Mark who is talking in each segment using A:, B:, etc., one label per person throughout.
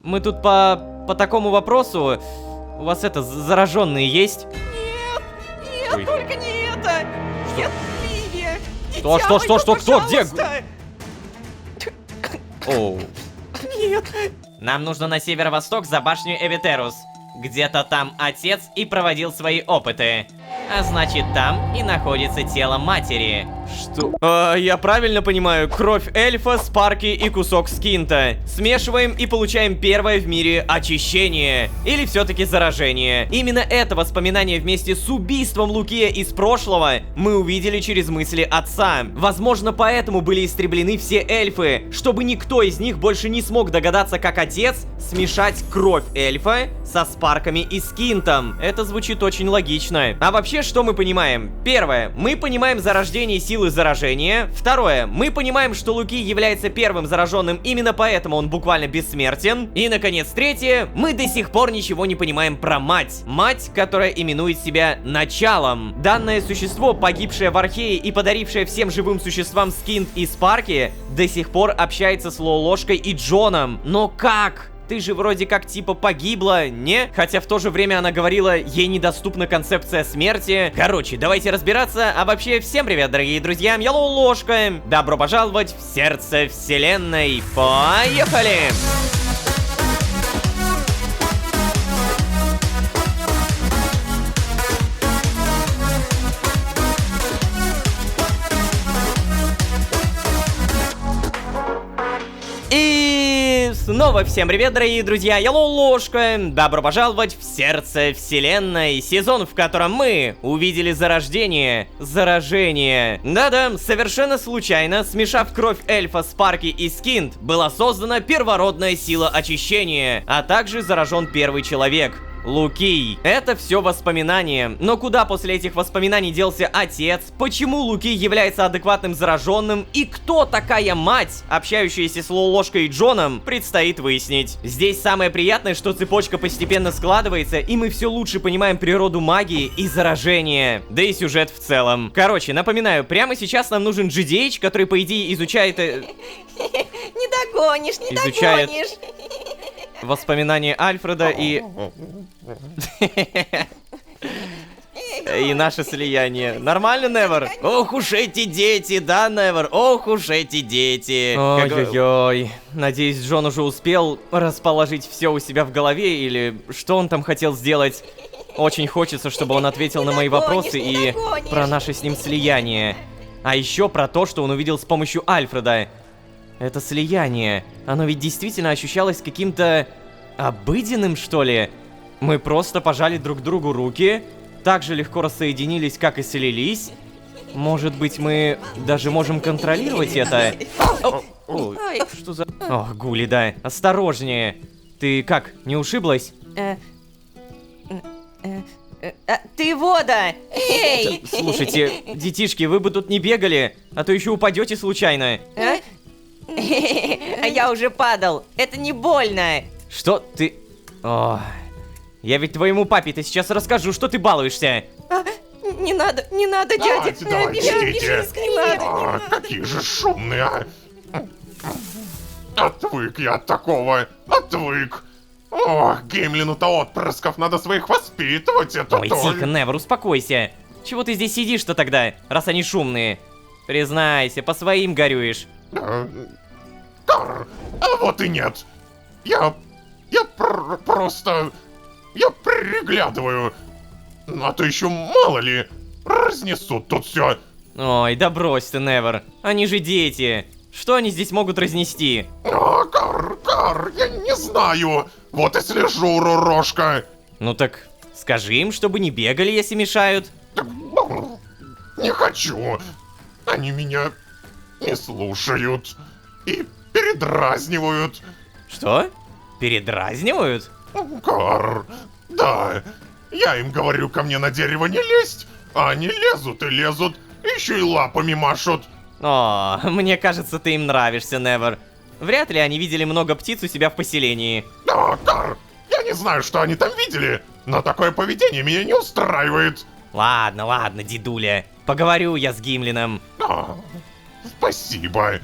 A: Мы тут по такому вопросу. У вас это, зараженные есть?
B: Нет, нет,
A: Ой.
B: только не это. Нет, Ливия.
A: Что, кто, где?
B: Пожалуйста.
A: Оу.
B: Нет.
A: Нам нужно на северо-восток за башню Эвитерус. Где-то там отец и проводил свои опыты. А значит, там и находится тело матери. Что? Я правильно понимаю, кровь эльфа, спарки и кусок скинта. Смешиваем и получаем первое в мире очищение. Или все-таки заражение. Именно это воспоминание вместе с убийством Лукия из прошлого мы увидели через мысли отца. Возможно, поэтому были истреблены все эльфы, чтобы никто из них больше не смог догадаться, как отец смешать кровь эльфа со спарками и скинтом. Это звучит очень логично. А вообще, что мы понимаем? Первое, мы понимаем зарождение силы заражения. Второе, мы понимаем, что Луки является первым зараженным, именно поэтому он буквально бессмертен. И, наконец, третье, мы до сих пор ничего не понимаем про мать. Мать, которая именует себя началом. Данное существо, погибшее в Архее и подарившее всем живым существам скинт и спарки, до сих пор общается с Лолошкой и Джоном. Но как? Ты же вроде как типа погибла, не? Хотя в то же время она говорила, ей недоступна концепция смерти. Короче, давайте разбираться. А вообще, всем привет, дорогие друзья, я Лолошка. Добро пожаловать в сердце вселенной. Поехали! И снова всем привет, дорогие друзья, я Лолошка. Добро пожаловать в сердце вселенной, сезон, в котором мы увидели зарождение, заражение. Да-да, совершенно случайно, смешав кровь эльфа, спарки и скинт, была создана первородная сила очищения, а также заражен первый человек. Лукий. Это все воспоминания. Но куда после этих воспоминаний делся отец? Почему Лукий является адекватным зараженным? И кто такая мать, общающаяся с Лолошкой и Джоном, предстоит выяснить. Здесь самое приятное, что цепочка постепенно складывается, и мы все лучше понимаем природу магии и заражения. Да и сюжет в целом. Короче, напоминаю, прямо сейчас нам нужен GDH, который, по идее, изучает...
B: Не догонишь, не
A: Изучает.
B: догонишь.
A: Воспоминания Альфреда и... И наше слияние. Нормально, Невер? Ох уж эти дети, да, Невер? Ох уж эти дети. Ой-ой-ой. Надеюсь, Джон уже успел расположить все у себя в голове, или что он там хотел сделать. Очень хочется, чтобы он ответил на мои вопросы и про наше с ним слияние. А еще про то, что он увидел с помощью Альфреда. Это слияние. Оно ведь действительно ощущалось каким-то обыденным, что ли? Мы просто пожали друг другу руки, так же легко рассоединились, как и слились. Может быть, мы даже можем контролировать это? Ой, что за... Ох, Гули, да. Осторожнее. Ты как, не ушиблась?
B: Ты вода! Эй!
A: Слушайте, детишки, вы бы тут не бегали, а то еще упадете случайно.
B: А я уже падал. Это не больно.
A: Что ты... О, я ведь твоему папе-то сейчас расскажу, что ты балуешься.
B: Не надо, дядя.
C: Давайте, идите.
B: Не надо.
C: Какие же шумные, а. Отвык я от такого, отвык. Ох, Гимлину-то отпрысков надо своих воспитывать, это
A: Ой,
C: тоже.
A: тихо, Невер, успокойся. Чего ты здесь сидишь-то тогда, раз они шумные? Признайся, по своим горюешь.
C: Кар, а вот и нет. Я просто... Я приглядываю. А то еще мало ли, разнесут тут все.
A: Ой, да брось ты, Невер. Они же дети. Что они здесь могут разнести?
C: Кар, я не знаю. Вот и слежу, Ророшка.
A: Ну так, скажи им, чтобы не бегали, если мешают.
C: Не хочу. Они меня не слушают. И передразнивают.
A: Что? Передразнивают?
C: Кар, да. Я им говорю, ко мне на дерево не лезть. А они лезут и лезут. Еще и лапами машут.
A: О, мне кажется, ты им нравишься, Невер. Вряд ли они видели много птиц у себя в поселении.
C: Да, Кар, я не знаю, что они там видели, но такое поведение меня не устраивает.
A: Ладно, дедуля. Поговорю я с Гимлином.
C: Спасибо.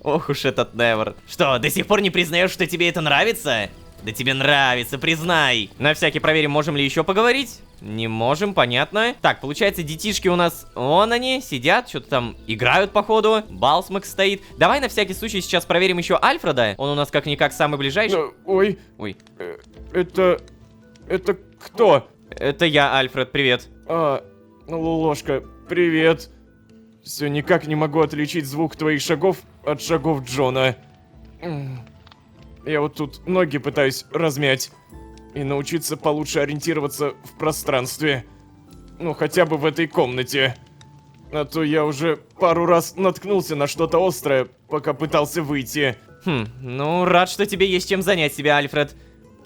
A: Ох уж этот Невер. Что, до сих пор не признаешь, что тебе это нравится? Да тебе нравится, признай. На всякий проверим, можем ли еще поговорить. Не можем, понятно. Так, получается, детишки у нас, вон они, сидят, что-то там играют, походу. Балсмак стоит. Давай на всякий случай сейчас проверим еще Альфреда. Он у нас как-никак самый ближайший.
D: Ой,
A: Ой,
D: это кто?
A: это я, Альфред, привет.
D: Ложка, привет. Все никак не могу отличить звук твоих шагов от шагов Джона. Я вот тут ноги пытаюсь размять и научиться получше ориентироваться в пространстве. Ну, хотя бы в этой комнате. А то я уже пару раз наткнулся на что-то острое, пока пытался выйти.
A: Ну, рад, что тебе есть чем занять себя, Альфред.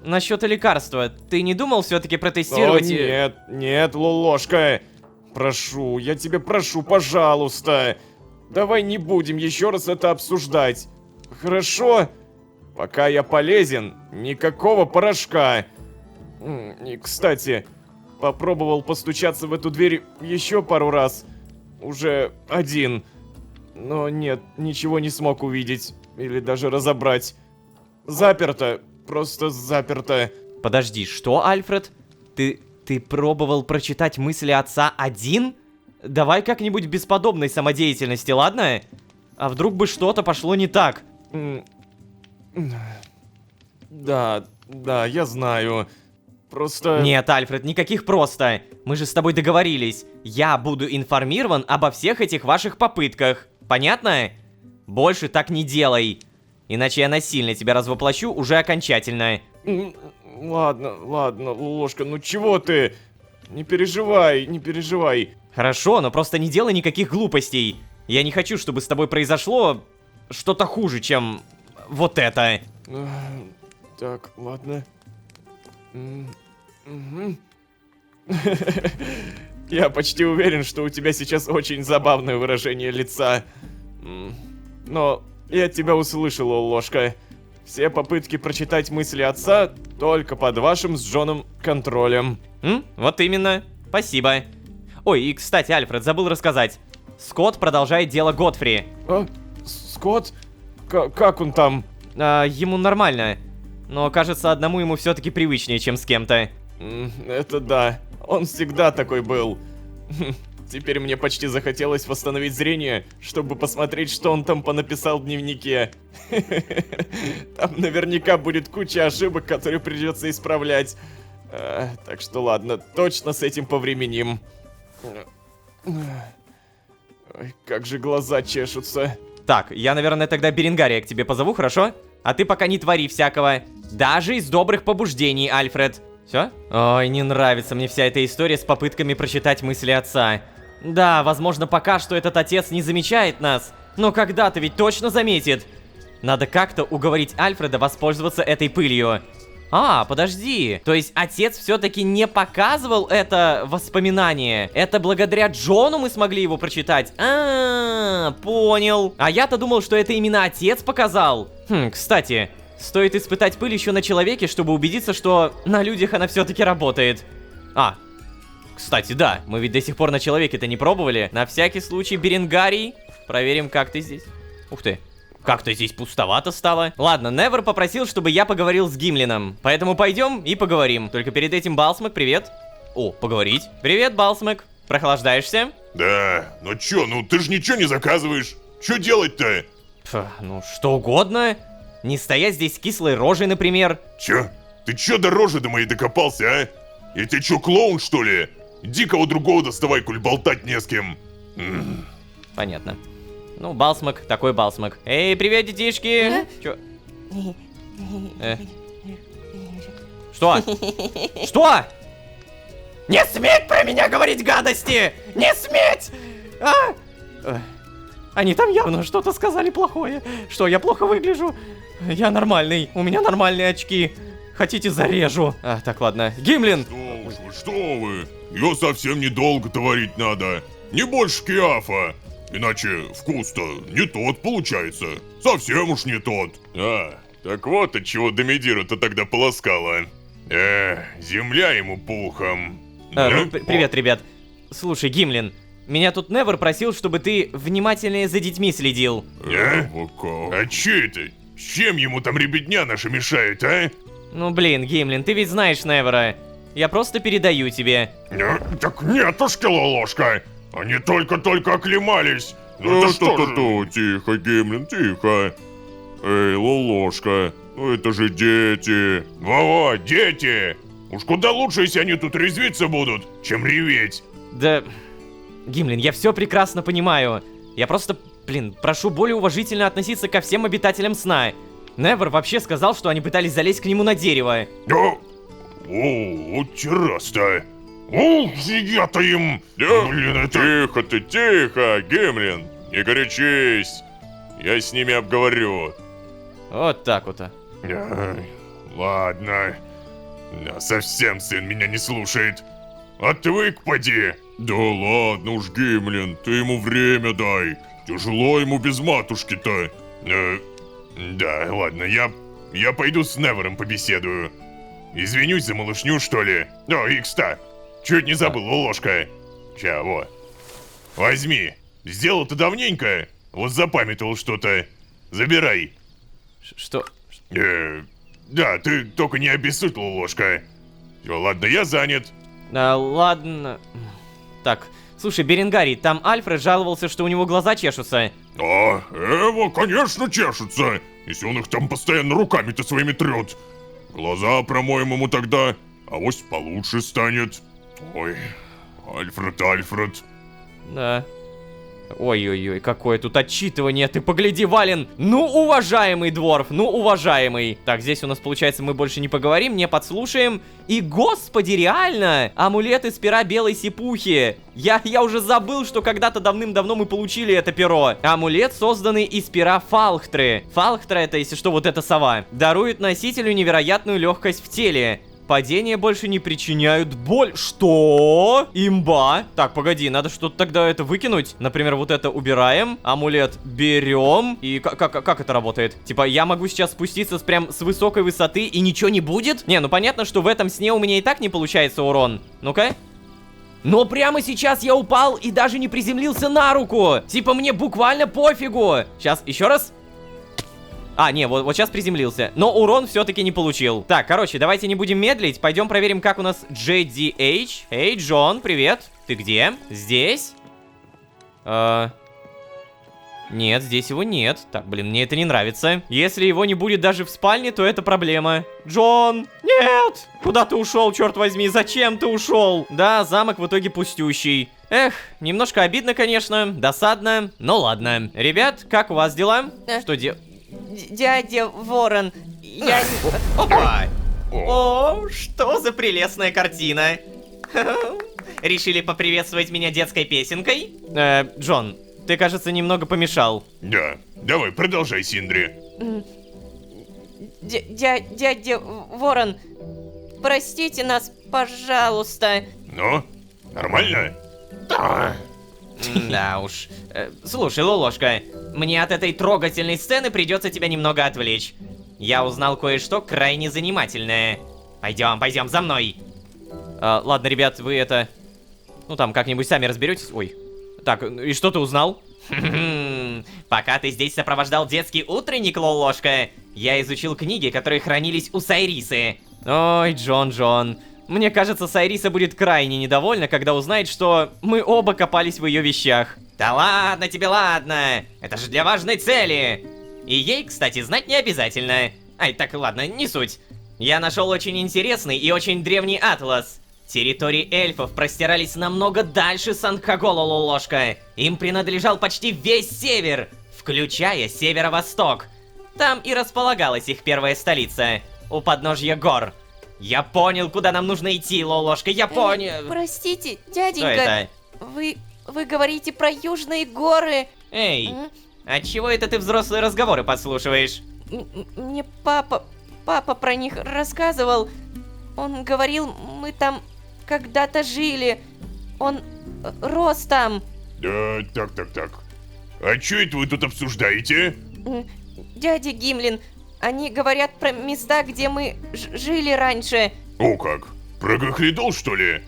A: Насчет лекарства, ты не думал все-таки протестировать?
D: О, нет, Ложка. Прошу, я тебя прошу, пожалуйста. Давай не будем еще раз это обсуждать. Хорошо? Пока я полезен, никакого порошка. И, кстати, попробовал постучаться в эту дверь еще пару раз. Уже один. Но нет, ничего не смог увидеть. Или даже разобрать. Заперто. Просто заперто.
A: Подожди, что, Альфред? Ты пробовал прочитать мысли отца один? Давай как-нибудь без подобной самодеятельности, ладно? А вдруг бы что-то пошло не так?
D: Да, я знаю. Просто...
A: Нет, Альфред, никаких просто. Мы же с тобой договорились. Я буду информирован обо всех этих ваших попытках. Понятно? Больше так не делай. Иначе я насильно тебя развоплощу уже окончательно.
D: Ладно, Ложка, ну чего ты? Не переживай.
A: Хорошо, но просто не делай никаких глупостей. Я не хочу, чтобы с тобой произошло что-то хуже, чем вот это.
D: Так, ладно. Я почти уверен, что у тебя сейчас очень забавное выражение лица. Но я тебя услышал, Ложка. Все попытки прочитать мысли отца только под вашим с Джоном контролем.
A: Вот именно. Спасибо. Ой, и кстати, Альфред, забыл рассказать. Скотт продолжает дело Годфри.
D: Скотт? Как он там?
A: Ему нормально. Но кажется, одному ему все-таки привычнее, чем с кем-то.
D: Это да. Он всегда такой был. Теперь мне почти захотелось восстановить зрение, чтобы посмотреть, что он там понаписал в дневнике. Там наверняка будет куча ошибок, которые придется исправлять. Так что ладно, точно с этим повременим. Ой, как же глаза чешутся.
A: Так, я, наверное, тогда Беренгария к тебе позову, хорошо? А ты пока не твори всякого. Даже из добрых побуждений, Альфред. Все? Ой, не нравится мне вся эта история с попытками прочитать мысли отца. Да, возможно, пока что этот отец не замечает нас. Но когда-то ведь точно заметит. Надо как-то уговорить Альфреда воспользоваться этой пылью. Подожди. То есть отец все-таки не показывал это воспоминание. Это благодаря Джону мы смогли его прочитать. Понял. А я-то думал, что это именно отец показал. Кстати, стоит испытать пыль еще на человеке, чтобы убедиться, что на людях она все-таки работает. Кстати, да, мы ведь до сих пор на человеке-то не пробовали. На всякий случай, Беренгарий, проверим, как ты здесь. Ух ты. Как-то здесь пустовато стало. Ладно, Невер попросил, чтобы я поговорил с Гимлином. Поэтому пойдем и поговорим. Только перед этим, Балсмак, привет. Поговорить. Привет, Балсмак. Прохлаждаешься?
C: Да, ну чё, ты же ничего не заказываешь. Чё делать-то?
A: Ну, что угодно. Не стоять здесь с кислой рожей, например.
C: Чё? Ты чё до рожи до моей докопался, а? Я тебе чё, клоун, что ли? Иди кого другого доставай, коль болтать не с кем.
A: Понятно. Ну, Балсмак, такой Балсмак. Эй, привет, детишки! Чё? Что? Что? Не сметь про меня говорить гадости! Не сметь! Они там явно что-то сказали плохое. Что, я плохо выгляжу? Я нормальный, у меня нормальные очки. Хотите, зарежу? Так, ладно. Гимлин!
C: Что вы? Ее совсем недолго-то варить надо. Не больше киафа. Иначе вкус-то не тот получается. Совсем уж не тот. Так вот от чего Домидира-то тогда полоскала. Земля ему пухом.
A: Привет, ребят. Слушай, Гимлин, меня тут Невер просил, чтобы ты внимательнее за детьми следил.
C: А че это? С чем ему там ребятня наша мешает, а?
A: Ну блин, Гимлин, ты ведь знаешь Невера. Я просто передаю тебе.
C: Так нетушки, Лолошка. Они только-только оклемались. Ну это что же? Тихо, Гимлин, тихо. Эй, Лолошка, ну это же дети. Во-во, дети. Уж куда лучше, если они тут резвиться будут, чем реветь.
A: Да... Гимлин, я все прекрасно понимаю. Я просто, блин, прошу более уважительно относиться ко всем обитателям сна. Невер вообще сказал, что они пытались залезть к нему на дерево.
C: О, вот террас-то. Ух, я-то им... Блин, это...
E: Тихо ты, тихо, Гимлин, не горячись. Я с ними обговорю.
A: Вот так вот.
C: Ай, ладно. Да, совсем сын меня не слушает. Отвык, поди. Да ладно уж, Гимлин, ты ему время дай. Тяжело ему без матушки-то. Да, ладно, я пойду с Невером побеседую. Извинюсь за малышню, что ли? О, Икста, чуть не забыл, ложка. Ща, вот. Возьми. Сделал ты давненько. Вот запамятовал что-то. Забирай.
A: Что?
C: Да, ты только не обессудь, ложка. Все, ладно, я занят.
A: Ладно. Так, слушай, Беренгарий, там Альфред жаловался, что у него глаза чешутся.
C: Эва, конечно, чешутся. Если он их там постоянно руками-то своими трет. Глаза промоем ему тогда, авось получше станет. Ой, Альфред.
A: Да. Ой-ой-ой, какое тут отчитывание, ты погляди, Вален! Ну, уважаемый дворф, ну, уважаемый! Так, здесь у нас, получается, мы больше не поговорим, не подслушаем. И, господи, реально! Амулет из пера белой сипухи! Я уже забыл, что когда-то давным-давно мы получили это перо. Амулет, созданный из пера Фалхтры. Фалхтра, это, если что, вот эта сова. Дарует носителю невероятную легкость в теле. Падения больше не причиняют боль. Что? Имба. Так, погоди, надо что-то тогда это выкинуть. Например, вот это убираем. Амулет берем. И как это работает? Типа, я могу сейчас спуститься прям с высокой высоты и ничего не будет? Не, ну понятно, что в этом сне у меня и так не получается урон. Ну-ка. Но прямо сейчас я упал и даже не приземлился на руку. Типа, мне буквально пофигу. Сейчас, еще раз. Не, вот сейчас приземлился. Но урон все-таки не получил. Так, короче, давайте не будем медлить. Пойдем проверим, как у нас JDH. Эй, Джон, привет. Ты где? Здесь? Нет, здесь его нет. Так, блин, мне это не нравится. Если его не будет даже в спальне, то это проблема. Джон! Нет! Куда ты ушел, черт возьми? Зачем ты ушел? Да, замок в итоге пустющий. Эх, немножко обидно, конечно. Досадно. Но ладно. Ребят, как у вас дела? Что
B: Дядя Ворон, я...
A: Опа! О, что за прелестная картина. Решили поприветствовать меня детской песенкой? Джон, ты, кажется, немного помешал.
C: Да, давай, продолжай, Синдри.
B: Дядя Ворон, простите нас, пожалуйста.
C: Ну, нормально?
A: Да уж. Слушай, Лолошка, мне от этой трогательной сцены придется тебя немного отвлечь. Я узнал кое-что крайне занимательное. Пойдем за мной. Ладно, ребят, вы это... Ну там, как-нибудь сами разберетесь. Ой. Так, и что ты узнал? Пока ты здесь сопровождал детский утренник, Лолошка, я изучил книги, которые хранились у Сайрисы. Ой, Джон. Мне кажется, Сайриса будет крайне недовольна, когда узнает, что мы оба копались в ее вещах. Да ладно тебе, ладно. Это же для важной цели. И ей, кстати, знать не обязательно. Ай, так, ладно, не суть. Я нашел очень интересный и очень древний атлас. Территории эльфов простирались намного дальше Сан-Хагола, Лолошка. Им принадлежал почти весь север, включая северо-восток. Там и располагалась их первая столица, у подножья гор. Я понял, куда нам нужно идти, Лолошка, я понял.
B: Простите,
A: Что
B: дяденька,
A: это?
B: вы говорите про южные горы.
A: Эй, отчего это ты взрослые разговоры подслушиваешь?
B: Мне папа про них рассказывал. Он говорил, мы там когда-то жили. Он рос там.
C: Да, так. А чё это вы тут обсуждаете?
B: Дядя Гимлин, они говорят про места, где мы жили раньше.
C: О как, про Гахридол, что ли?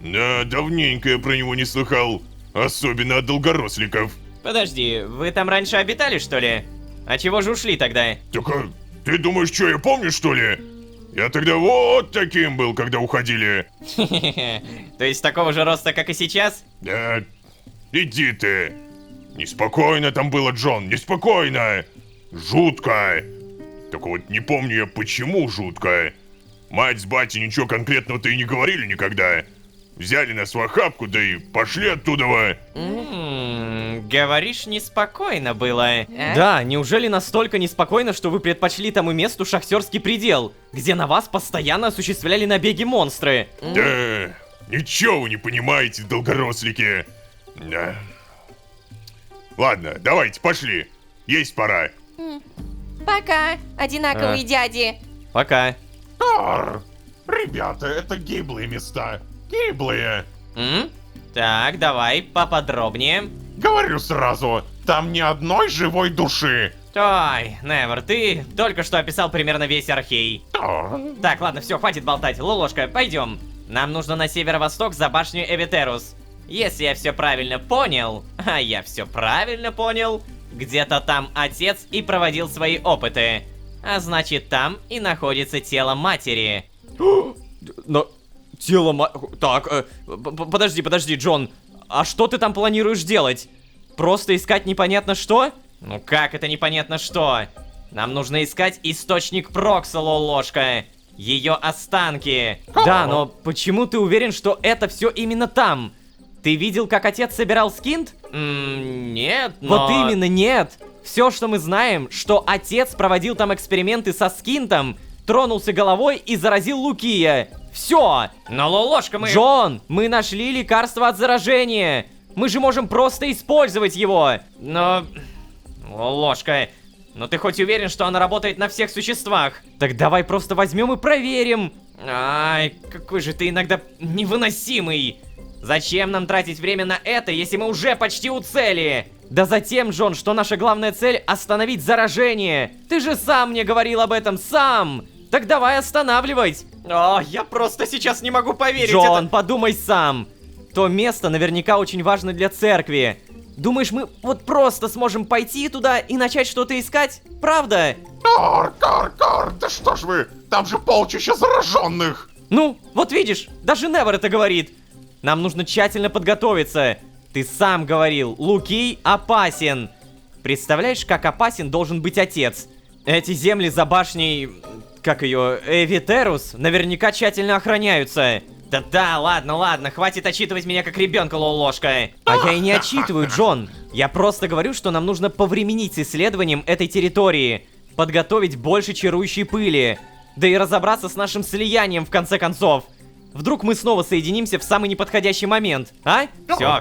C: Да, давненько я про него не слыхал. Особенно от долгоросликов.
A: Подожди, вы там раньше обитали, что ли? А чего же ушли тогда?
C: Так, ты думаешь, что я помню, что ли? Я тогда вот таким был, когда уходили.
A: То есть такого же роста, как и сейчас?
C: Да, иди ты. Неспокойно там было, Джон, неспокойно. Жутко. Только вот не помню я, почему жутко. Мать с батей ничего конкретного-то и не говорили никогда. Взяли нас в охапку, да и пошли оттуда.
A: Говоришь, неспокойно было.
B: А?
D: Да, неужели настолько неспокойно, что вы предпочли тому месту Шахтерский предел, где на вас постоянно осуществляли набеги монстры?
C: Да, ничего вы не понимаете, долгорослики. Да. Ладно, давайте, пошли. Есть пора.
B: Пока, одинаковые дяди.
A: Пока.
C: Ребята, это гиблые места. Гиблые.
A: Так, давай поподробнее.
C: Говорю сразу, там ни одной живой души.
A: Ой, Невер, ты только что описал примерно весь Архей. Так, ладно, все, хватит болтать. Лолошка, пойдем. Нам нужно на северо-восток за башню Эвитерус. Если я все правильно понял, а я все правильно понял, где-то там отец и проводил свои опыты. А значит, там и находится тело матери.
D: Но... Тело Так, подожди, Джон. А что ты там планируешь делать? Просто искать непонятно что?
A: Ну как это непонятно что? Нам нужно искать источник Прокса, Лолошка. Ее останки.
D: Да, но почему ты уверен, что это все именно там? Ты видел, как отец собирал скинт?
A: Нет, но...
D: Вот именно нет. Все, что мы знаем, что отец проводил там эксперименты со скинтом, тронулся головой и заразил Лукия. Все.
A: Но, Лолошка, мы...
D: Джон, мы нашли лекарство от заражения. Мы же можем просто использовать его.
A: Но... Лолошка, ну ты хоть уверен, что она работает на всех существах?
D: Так давай просто возьмем и проверим.
A: Ай, какой же ты иногда невыносимый. Зачем нам тратить время на это, если мы уже почти у цели?
D: Да затем, Джон, что наша главная цель — остановить заражение. Ты же сам мне говорил об этом, сам. Так давай останавливать.
A: О, я просто сейчас не могу поверить.
D: Джон, подумай сам. То место наверняка очень важно для церкви. Думаешь, мы вот просто сможем пойти туда и начать что-то искать? Правда?
C: Да что ж вы, там же полчища зараженных.
D: Ну, вот видишь, даже Невер это говорит. Нам нужно тщательно подготовиться. Ты сам говорил, Лукий опасен. Представляешь, как опасен должен быть отец? Эти земли за башней... Как ее? Эвитерус наверняка тщательно охраняются.
A: Да-да, ладно, хватит отчитывать меня как ребенка, Лолошка.
D: А я и не отчитываю, Джон. Я просто говорю, что нам нужно повременить с исследованием этой территории. Подготовить больше чарующей пыли. Да и разобраться с нашим слиянием в конце концов. Вдруг мы снова соединимся в самый неподходящий момент, а?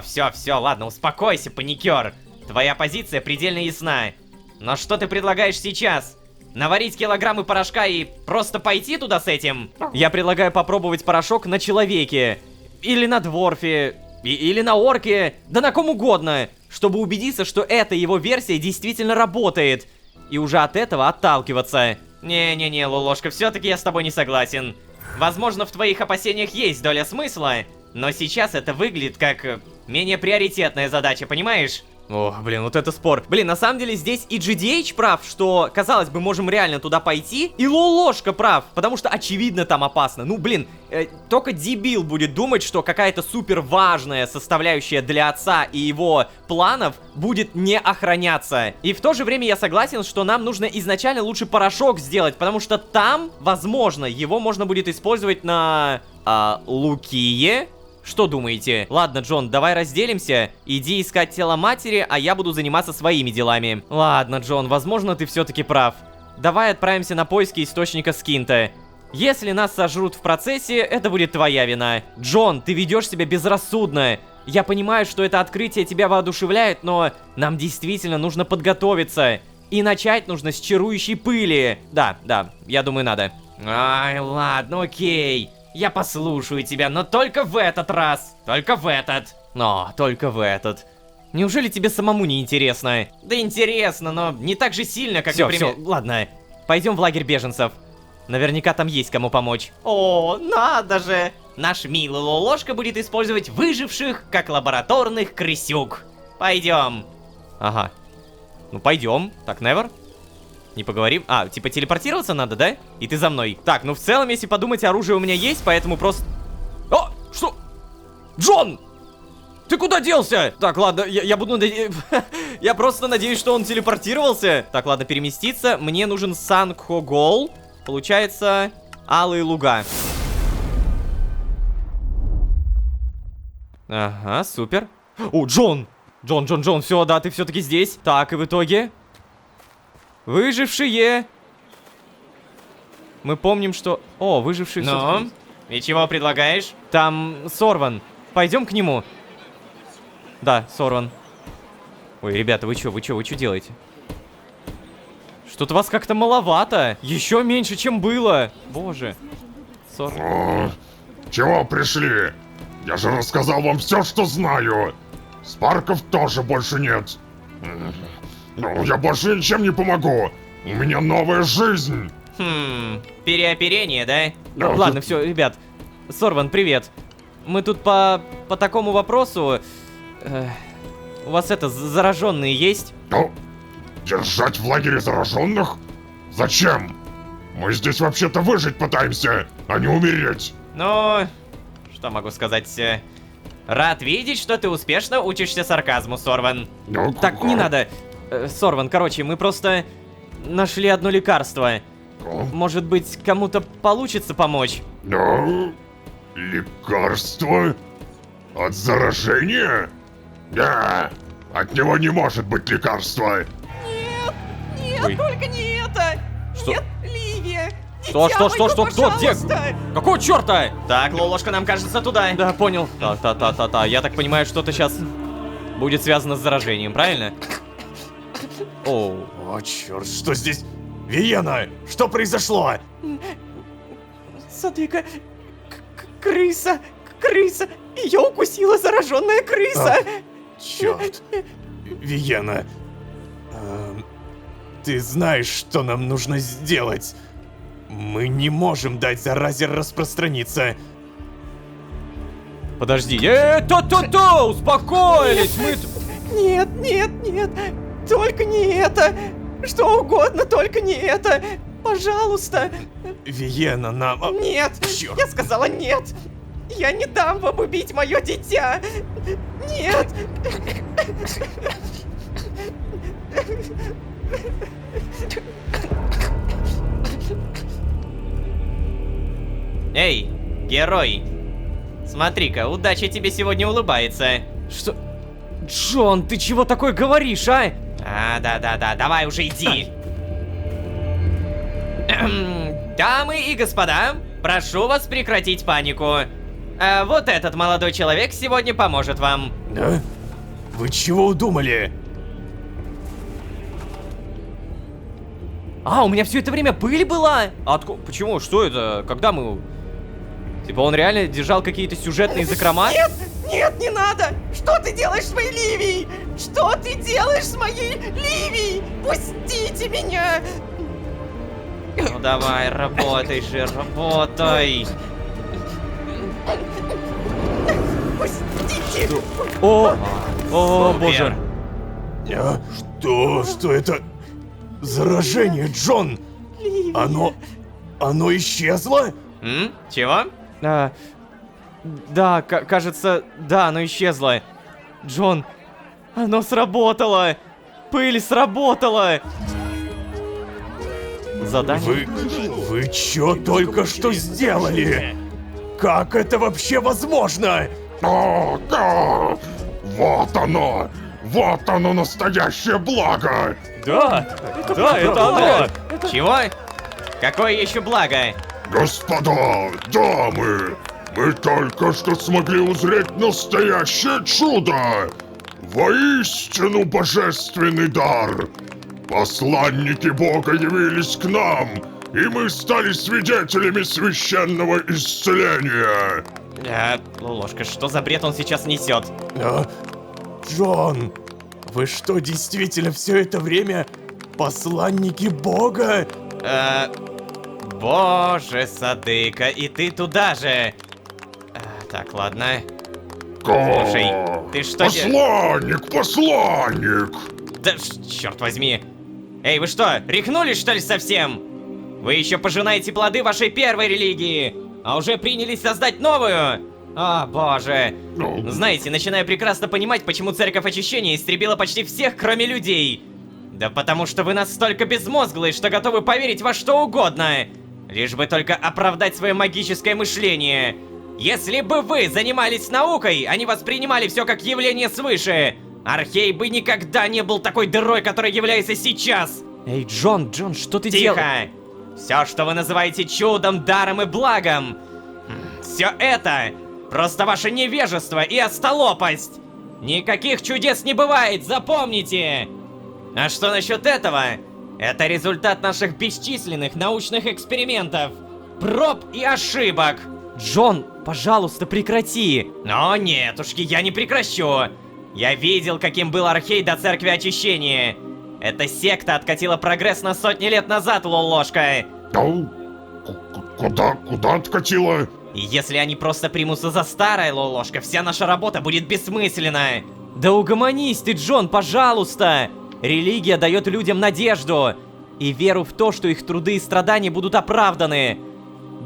A: Все, ладно, успокойся, паникер. Твоя позиция предельно ясна. Но что ты предлагаешь сейчас? Наварить килограммы порошка и просто пойти туда с этим?
D: Я предлагаю попробовать порошок на человеке. Или на дворфе. Или на орке. Да на ком угодно. Чтобы убедиться, что эта его версия действительно работает. И уже от этого отталкиваться.
A: Не-не-не, Лолошка, все-таки я с тобой не согласен. Возможно, в твоих опасениях есть доля смысла, но сейчас это выглядит как менее приоритетная задача, понимаешь?
D: О, блин, вот это спор. Блин, на самом деле здесь и GDH прав, что, казалось бы, можем реально туда пойти. И Лолошка прав, потому что очевидно там опасно. Ну, блин, только дебил будет думать, что какая-то супер важная составляющая для отца и его планов будет не охраняться. И в то же время я согласен, что нам нужно изначально лучше порошок сделать, потому что там, возможно, его можно будет использовать на... Лукие? Что думаете? Ладно, Джон, давай разделимся. Иди искать тело матери, а я буду заниматься своими делами. Ладно, Джон, возможно, ты все-таки прав. Давай отправимся на поиски источника скинта. Если нас сожрут в процессе, это будет твоя вина. Джон, ты ведешь себя безрассудно. Я понимаю, что это открытие тебя воодушевляет, но нам действительно нужно подготовиться. И начать нужно с чарующей пыли. Да, я думаю, надо.
A: Ай, ладно, окей. Я послушаю тебя, но только в этот раз. Только в этот.
D: Но только в этот. Неужели тебе самому не интересно?
A: Да интересно, но не так же сильно, как,
D: Все,
A: например...
D: ладно. Пойдем в лагерь беженцев. Наверняка там есть кому помочь.
A: О, надо же! наш милый Лолошка будет использовать выживших как лабораторных крысюк. Пойдем. Ага. Ну пойдем. Так, Невер. Не поговорим. А, типа телепортироваться надо, да? И ты за мной. Так, ну в целом, если подумать, оружие у меня есть, поэтому просто... О, что? Джон! Ты куда делся? Так, ладно, я буду... Я просто надеюсь, что он телепортировался. Так, ладно, переместиться. Мне нужен Сангхо-Гол. Получается, алые луга. Ага, супер. О, Джон! Джон, все, да, ты все-таки здесь. Так, и в итоге... Выжившие! Мы помним, что... О, выжившие
B: Ну? И чего предлагаешь?
A: Там Сорван. Пойдем к нему. Да, Сорван. Ой, ребята, вы что делаете? Что-то вас как-то маловато. Еще меньше, чем было. Боже. Сорван.
C: О, чего пришли? Я же рассказал вам все, что знаю. Спарков тоже больше нет. Ну, я больше ничем не помогу. У меня новая жизнь.
B: Переоперение, да?
C: Да.
A: Ладно, все, ребят. Сорван, привет. Мы тут по такому вопросу... у вас это, зараженные есть?
C: Ну, держать в лагере зараженных? Зачем? Мы здесь вообще-то выжить пытаемся, а не умереть.
B: Ну, что могу сказать? Рад видеть, что ты успешно учишься сарказму, Сорван.
C: Ну,
A: Так, не надо. Сорван, короче, мы просто нашли одно лекарство.
C: ну,
A: Может быть, кому-то получится помочь?
C: ну, лекарство? От заражения? Да, от него не может быть лекарства.
B: Нет,
A: Ой.
B: только не это!
A: Что?
B: Нет, Ливия!
A: Что,
B: Дитя
A: что,
B: мое,
A: кто, где?
B: пожалуйста!
A: Какого черта?
B: Так, Лолошка, нам кажется, туда.
A: Да, понял. Та. Я так понимаю, что-то сейчас будет связано с заражением, правильно? Оу.
D: О, черт, что здесь? Виена, что произошло?
B: Смотри-ка, крыса! Ее укусила зараженная крыса!
D: Черт. Виена. Ты знаешь, что нам нужно сделать? Мы не можем дать заразе распространиться.
A: Подожди. Успокоились, мы...
B: Нет, только не это! Что угодно, только не это! Пожалуйста!
D: Виена, нам...
B: Нет!
D: Чёрт.
B: Я сказала нет! Я не дам вам убить мое дитя! Нет! Эй, герой! Смотри-ка, удача тебе сегодня улыбается.
A: Что? Джон, ты чего такое говоришь, а?
B: Да, давай уже иди. Дамы и господа, прошу вас прекратить панику. Вот этот молодой человек сегодня поможет вам.
D: А? Вы чего удумали?
A: А, у меня все это время пыль была? Откуда? Почему? Что это? Когда мы... Типа он реально держал какие-то сюжетные закрома?
B: Нет, не надо! Что ты делаешь с моей Ливией? Что ты делаешь с моей Ливией? Пустите меня!
A: Ну давай, работай же, работай.
B: Пустите!
A: О,
B: Супер.
A: боже.
D: А? Что это? Заражение, Джон! Оно исчезло?
B: Чего?
A: Да, кажется, да, оно исчезло. Джон, оно сработало. Пыль сработала. Задание?
D: Вы чё только что сделали? Как это вообще возможно?
C: О, да! Вот оно! Вот оно настоящее благо!
A: Да, это оно.
B: Чего? Какое еще благо?
C: Господа, дамы, мы только что смогли узреть настоящее чудо! Воистину божественный дар! Посланники Бога явились к нам, и мы стали свидетелями священного исцеления!
B: Ложка, что за бред он сейчас несет?
D: Джон, вы что, действительно все это время посланники Бога?
B: Боже, Садыка, и ты туда же!
A: Так, ладно.
C: Ка-
A: Слушай, ты что
C: Посланник, посланник!
A: Да, черт возьми. Эй, вы что, рехнулись что ли совсем? Вы еще пожинаете плоды вашей первой религии, а уже принялись создать новую? О, боже.
C: Ну,
A: Знаете, начинаю прекрасно понимать, почему Церковь Очищения истребила почти всех, кроме людей. Да потому что вы настолько безмозглые, что готовы поверить во что угодно, лишь бы только оправдать свое магическое мышление. Если бы вы занимались наукой, а не воспринимали все как явление свыше, Архей бы никогда не был такой дырой, которой является сейчас.
B: Эй, Джон, что ты
A: Тихо!
B: делаешь?
A: Все, что вы называете чудом, даром и благом, все это просто ваше невежество и остолопость. Никаких чудес не бывает, запомните! А что насчет этого? Это результат наших бесчисленных научных экспериментов, проб и ошибок.
B: Джон, пожалуйста, прекрати.
A: Но нетушки, я не прекращу. Я видел, каким был Архей до Церкви Очищения. Эта секта откатила прогресс на сотни лет назад, Лолошка.
C: ау, куда откатила?
A: И если они просто примутся за старое, Лолошка, вся наша работа будет бессмысленна.
B: Да угомонись ты, Джон, пожалуйста. Религия дает людям надежду и веру в то, что их труды и страдания будут оправданы.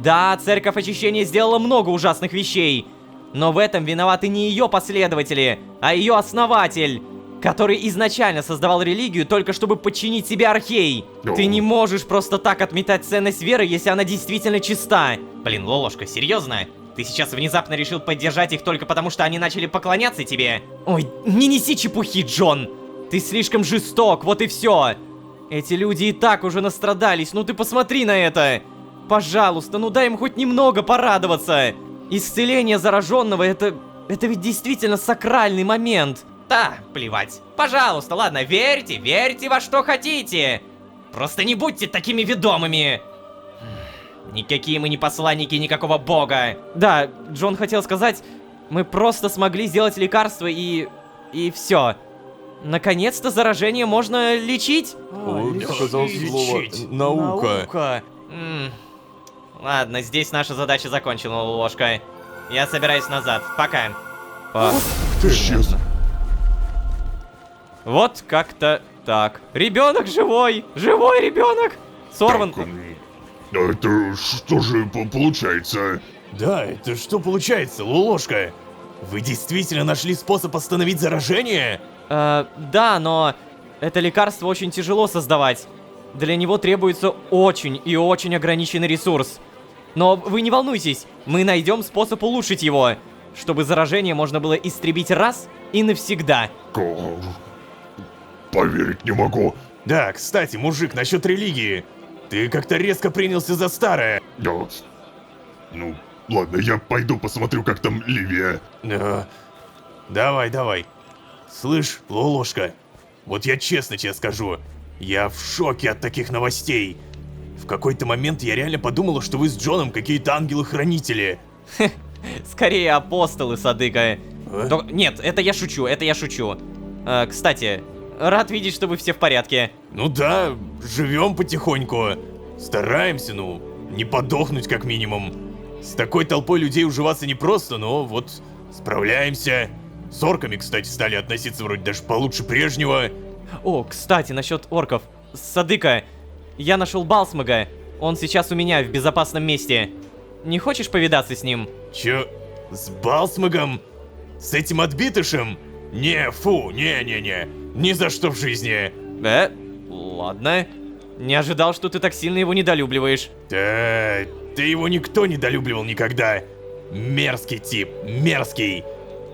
B: Да, Церковь Очищения сделала много ужасных вещей, но в этом виноваты не ее последователи, а ее основатель, который изначально создавал религию только чтобы подчинить себе Архей. Ты не можешь просто так отметать ценность веры, если она действительно чиста.
A: Блин, Лолошка, серьезно? Ты сейчас внезапно решил поддержать их только потому, что они начали поклоняться тебе?
B: Ой, не неси чепухи, Джон. Ты слишком жесток, вот и все. Эти люди и так уже настрадались, ну ты посмотри на это. Пожалуйста, ну дай им хоть немного порадоваться. Исцеление зараженного это ведь действительно сакральный момент.
A: Да, плевать. Пожалуйста, ладно, верьте во что хотите. Просто не будьте такими ведомыми. Никакие мы не посланники никакого бога.
B: Да, Джон хотел сказать, мы просто смогли сделать лекарство и все. Наконец-то заражение можно лечить.
D: Он сказал слово «наука».
A: Ладно, здесь наша задача закончена, Лолошка. Я собираюсь назад. Пока.
C: Исчез.
B: Вот как-то так. Ребенок живой! Живой ребенок! Сорван.
C: Так, это что же получается?
D: Да, это что получается, Лолошка? Вы действительно нашли способ остановить заражение?
B: Да, но это лекарство очень тяжело создавать. Для него требуется очень и очень ограниченный ресурс. Но вы не волнуйтесь, мы найдем способ улучшить его, чтобы заражение можно было истребить раз и навсегда.
C: Поверить не могу.
D: Да, кстати, мужик, насчет религии. Ты как-то резко принялся за старое.
C: Да. Ну, ладно, я пойду посмотрю, как там Ливия.
D: Давай. Слышь, Лолошка, вот я честно тебе скажу, я в шоке от таких новостей. В какой-то момент я реально подумала, что вы с Джоном какие-то ангелы-хранители.
B: Скорее апостолы, Садыка.
D: А?
B: Нет, это я шучу. Кстати, рад видеть, что вы все в порядке.
D: Ну да, живем потихоньку. Стараемся, не подохнуть как минимум. С такой толпой людей уживаться непросто, но вот справляемся. С орками, кстати, стали относиться вроде даже получше прежнего.
B: О, кстати, насчет орков. Садыка, я нашел Балсмага. Он сейчас у меня в безопасном месте. Не хочешь повидаться с ним?
D: Чё? С Балсмагом? С этим отбитышем? Не, фу, не-не-не. Ни за что в жизни.
B: Ладно. Не ожидал, что ты так сильно его недолюбливаешь.
D: Да, ты его никто недолюбливал никогда. Мерзкий тип, мерзкий.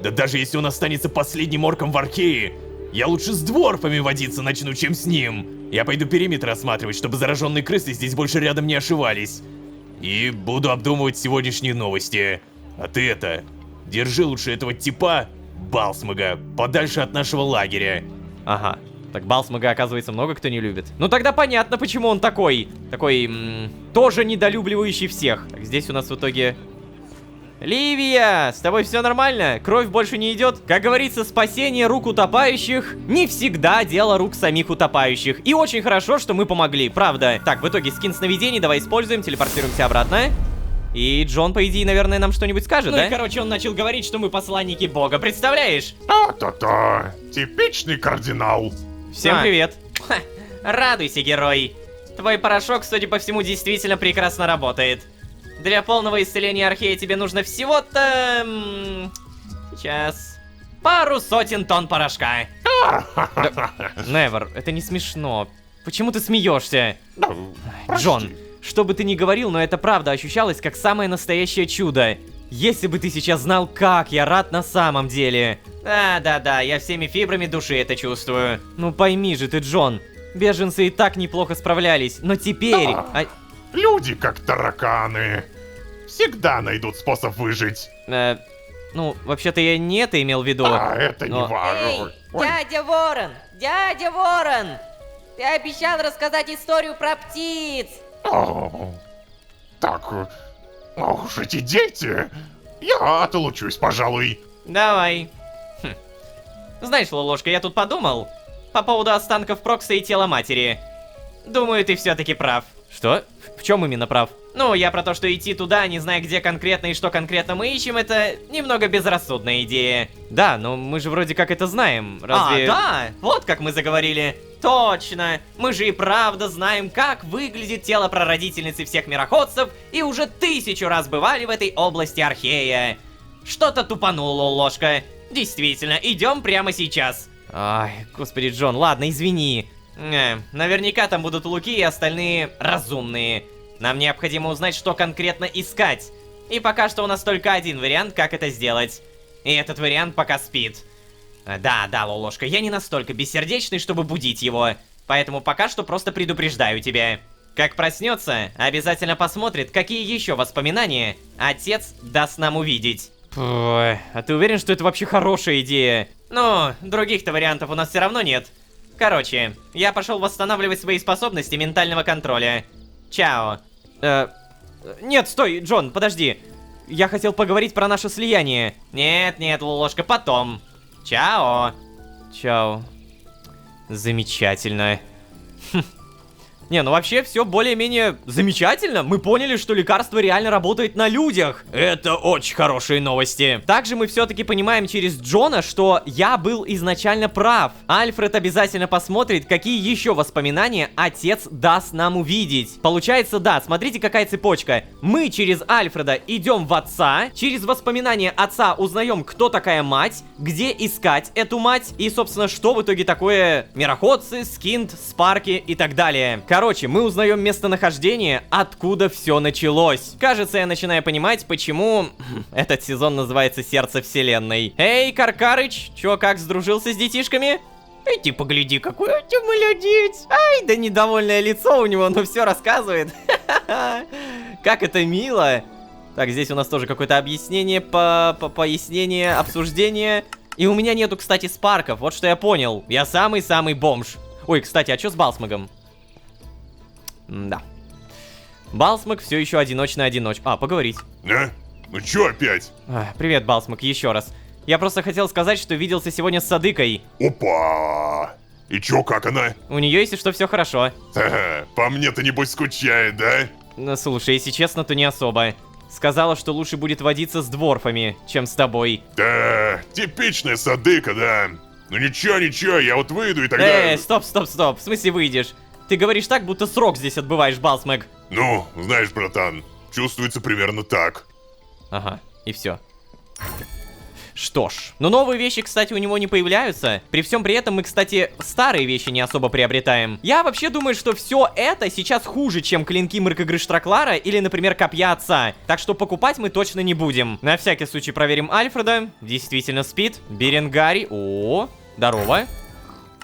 D: Да даже если он останется последним орком в Архее, я лучше с дворфами водиться начну, чем с ним. Я пойду периметр осматривать, чтобы зараженные крысы здесь больше рядом не ошивались. И буду обдумывать сегодняшние новости. А ты держи лучше этого типа, Балсмага, подальше от нашего лагеря.
B: Ага. Так Балсмага, оказывается, много кто не любит. Ну тогда понятно, почему он такой. Тоже недолюбливающий всех. Так, здесь у нас в итоге... Ливия, с тобой все нормально? Кровь больше не идет? Как говорится, спасение рук утопающих не всегда дело рук самих утопающих. И очень хорошо, что мы помогли, правда. Так, в итоге скин сновидений давай используем, телепортируемся обратно. И Джон, по идее, наверное, нам что-нибудь скажет,
A: Ну
B: да?
A: и, короче, он начал говорить, что мы посланники бога, представляешь?
C: То-то-то. Типичный кардинал.
B: Всем
A: А.
B: привет.
A: Ха, радуйся, герой. Твой порошок, судя по всему, действительно прекрасно работает. Для полного исцеления Архея тебе нужно всего-то... сейчас... пару сотен тонн порошка.
B: Невер, это не смешно. Почему ты смеешься? Джон, что бы ты ни говорил, но это правда ощущалось как самое настоящее чудо. Если бы ты сейчас знал, как я рад на самом деле.
A: Да-да-да, я всеми фибрами души это чувствую.
B: Ну пойми же ты, Джон. Беженцы и так неплохо справлялись, но теперь...
C: Люди как тараканы. Всегда найдут способ выжить.
B: Ну, вообще-то я не это имел в виду.
C: Это не
B: Но-
C: важно.
F: Дядя Ворон! Дядя Ворон! Ты обещал рассказать историю про птиц!
C: Так, уж эти дети. Я отлучусь, пожалуй.
A: Давай. Знаешь, Лолошка, я тут подумал по поводу останков Прокса и тела матери. Думаю, ты все-таки прав.
B: Что? В чем именно прав?
A: Ну, я про то, что идти туда, не зная, где конкретно и что конкретно мы ищем, это немного безрассудная идея.
B: Да, но мы же вроде как это знаем. Разве...
A: А, да, вот как мы заговорили. Точно, мы же и правда знаем, как выглядит тело прародительницы всех мироходцев, и уже 1000 раз бывали в этой области Архея. Что-то тупануло, ложка. Действительно, идем прямо сейчас.
B: Ай, господи, Джон, ладно, извини.
A: Наверняка там будут луки и остальные разумные. Нам необходимо узнать, что конкретно искать. И пока что у нас только один вариант, как это сделать. И этот вариант пока спит. Да, Лолошка, я не настолько бессердечный, чтобы будить его. Поэтому пока что просто предупреждаю тебя. Как проснется, обязательно посмотрит, какие еще воспоминания отец даст нам увидеть.
B: Ой, а ты уверен, что это вообще хорошая идея?
A: Ну, других-то вариантов у нас все равно нет. Короче, я пошел восстанавливать свои способности ментального контроля. Чао.
B: Нет, стой, Джон, подожди. Я хотел поговорить про наше слияние.
A: Нет, Лолошка, потом. Чао.
B: Чао. Замечательно. Не, ну вообще все более-менее замечательно. Мы поняли, что лекарство реально работает на людях. Это очень хорошие новости. Также мы все-таки понимаем через Джона, что я был изначально прав. Альфред обязательно посмотрит, какие еще воспоминания отец даст нам увидеть. Получается, да, смотрите, какая цепочка. Мы через Альфреда идем в отца, через воспоминания отца узнаем, кто такая мать, где искать эту мать и, собственно, что в итоге такое мироходцы, Скинт, Спарки и так далее. Короче, мы узнаем местонахождение, откуда все началось. Кажется, я начинаю понимать, почему этот сезон называется «Сердце Вселенной». Эй, Каркарыч, чё, как, сдружился с детишками? Эй, ты погляди, какой у тебя молодец. Ай, да недовольное лицо у него, но все рассказывает. Как это мило. Так, здесь у нас тоже какое-то объяснение, пояснение, обсуждение. И у меня нету, кстати, спарков, вот что я понял. Я самый-самый бомж. Ой, кстати, а чё с Балсмогом? Да. Балсмог все еще одиночный. А, поговорить.
C: Ну чё опять?
B: Привет, Балсмог, еще раз. Я просто хотел сказать, что виделся сегодня с Садыкой.
C: Опа! И чё, как она?
B: У нее, если что, все хорошо.
C: Ха-ха, по мне-то небось скучает, да?
B: Ну, слушай, если честно, то не особо. Сказала, что лучше будет водиться с дворфами, чем с тобой.
C: Да, типичная садыка, да. Ну ничего, я вот выйду и тогда...
B: Стоп. В смысле выйдешь? Ты говоришь так, будто срок здесь отбываешь, Балсмэг.
C: Ну, знаешь, братан, чувствуется примерно так.
B: Ага, и все. Что ж, но новые вещи, кстати, у него не появляются. При всем при этом мы, кстати, старые вещи не особо приобретаем. Я вообще думаю, что все это сейчас хуже, чем клинки Мракогрыштраклара или, например, копья отца. Так что покупать мы точно не будем. На всякий случай проверим Альфреда. Действительно спит. Беренгари. О, здорово.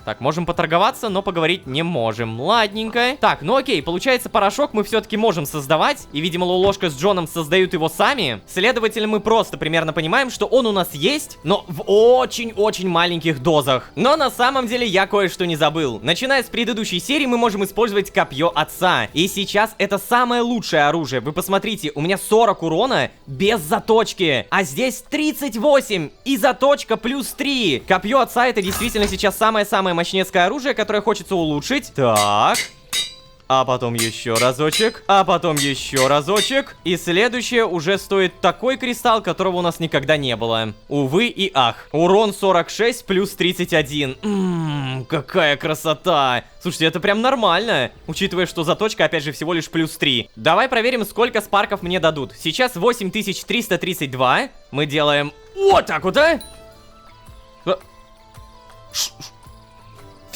B: Так, можем поторговаться, но поговорить не можем. Ладненько. Так, ну окей, получается, порошок мы все-таки можем создавать. И, видимо, Лолошка с Джоном создают его сами. Следовательно, мы просто примерно понимаем, что он у нас есть, но в очень-очень маленьких дозах. Но на самом деле я кое-что не забыл. Начиная с предыдущей серии, мы можем использовать копье отца. И сейчас это самое лучшее оружие. Вы посмотрите, у меня 40 урона без заточки. А здесь 38 и заточка плюс 3. Копье отца — это действительно сейчас самое-самое мощнецкое оружие, которое хочется улучшить. Так. а потом еще разочек, а потом еще разочек. И следующее уже стоит такой кристалл, которого у нас никогда не было. Увы и ах. Урон 46 плюс 31. Какая красота. Слушайте, это прям нормально, учитывая, что заточка, опять же, всего лишь плюс 3. Давай проверим, сколько спарков мне дадут. Сейчас 8332. Мы делаем вот так вот, а?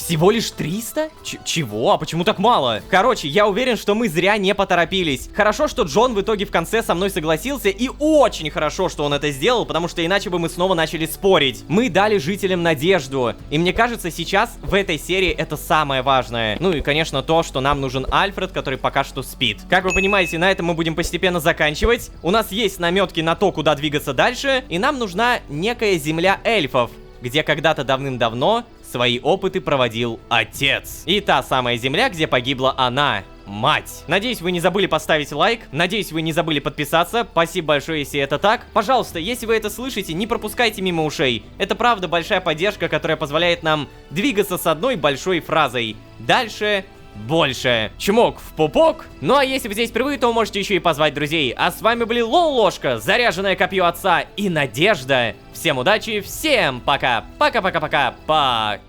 B: Всего лишь 300? Чего? А почему так мало? Короче, я уверен, что мы зря не поторопились. Хорошо, что Джон в итоге в конце со мной согласился, и очень хорошо, что он это сделал, потому что иначе бы мы снова начали спорить. Мы дали жителям надежду, и мне кажется, сейчас в этой серии это самое важное. Ну и, конечно, то, что нам нужен Альфред, который пока что спит. Как вы понимаете, на этом мы будем постепенно заканчивать. У нас есть наметки на то, куда двигаться дальше, и нам нужна некая земля эльфов, где когда-то давным-давно свои опыты проводил отец. И та самая земля, где погибла она, мать. Надеюсь, вы не забыли поставить лайк. Надеюсь, вы не забыли подписаться. Спасибо большое, если это так. Пожалуйста, если вы это слышите, не пропускайте мимо ушей. Это правда большая поддержка, которая позволяет нам двигаться с одной большой фразой. Дальше больше. Чмок в пупок. Ну а если вы здесь впервые, то можете еще и позвать друзей. А с вами были Лолошка, Заряженное Копье Отца и Надежда. Всем удачи, всем пока. Пока-пока-пока. Пока.